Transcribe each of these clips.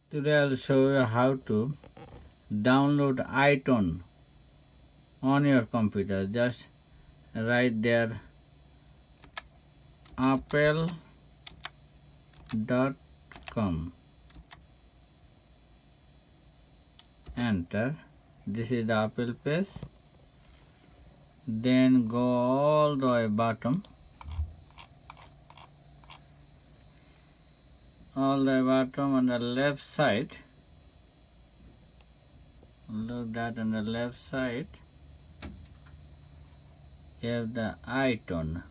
Today I'll show you how to download iTunes on your computer. Just write there apple.com. Enter. This is the Apple page. Then go all the way bottom. All the way bottom on the left side. Look that on the left side. You have the iTunes.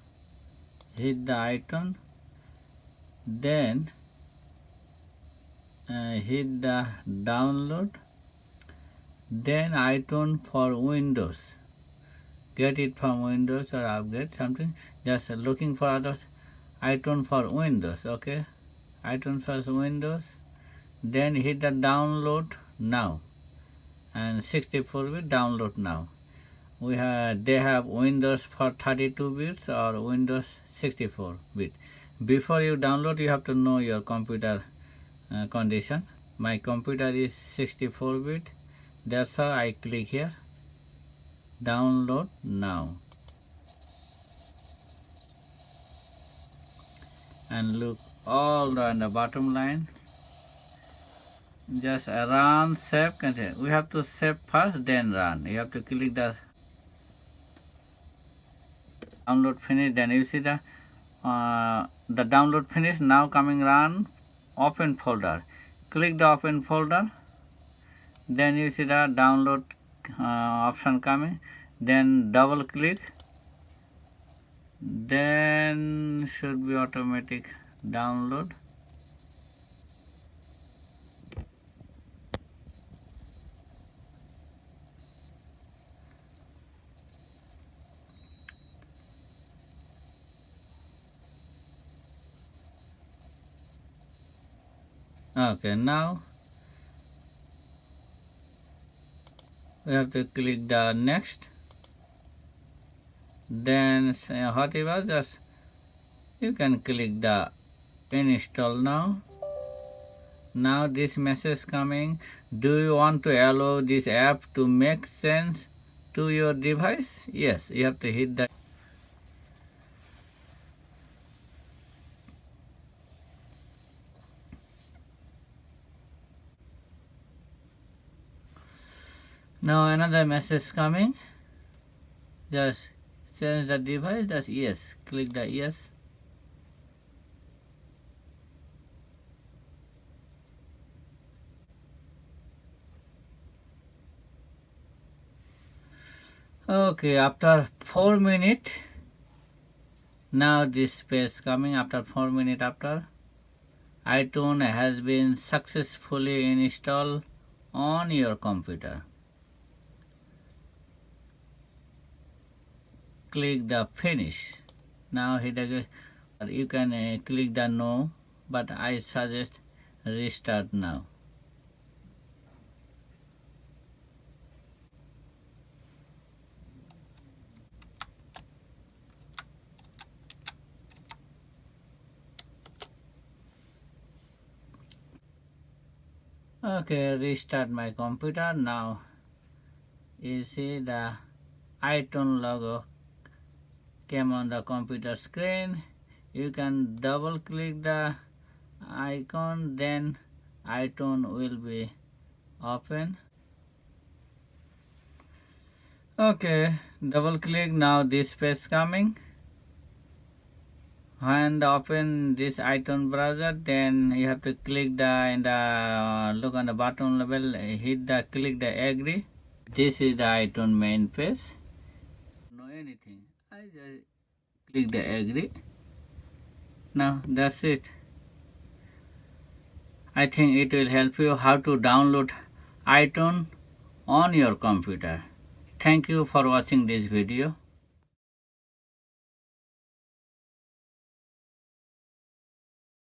Hit the iTunes. Then hit the download. Then iTunes for Windows. Get it from Windows or upgrade something. Just looking for others. iTunes for Windows. Okay. iTunes for Windows. Then hit the download now. And 64-bit download now. They have Windows for 32 bits or Windows 64-bit. Before you download, you have to know your computer condition. My computer is 64-bit. That's how I click here. Download now. And look all the on the bottom line. Just run, save, continue. We have to save first, then run. You have to click the download finish. Then you see the download finish. Now coming run, open folder. Click the open folder. Then you see the download option coming. Then double click. Then should be automatic download. Okay, now we have to click the next. Then whatever, just you can click the install now. Now this message coming. Do you want to allow this app to make sense to your device? Yes, you have to hit that. Now another message coming. Just change the device. Just yes. Click the yes. Okay, after 4 minutes. Now this page coming after 4 minutes after. iTunes has been successfully installed on your computer. Click the finish. Now hit again. You can click the no, but I suggest restart now. Okay, restart my computer. Now you see the iTunes logo came on the computer screen. You can double click the icon, then iTunes will be open. Okay, double click. Now this page coming. And open this iTunes browser, then you have to click the look on the bottom level, hit the click the agree. This is the iTunes main page. No anything. I just click the agree. Now that's it. I think it will help you how to download iTunes on your computer. Thank you for watching this video.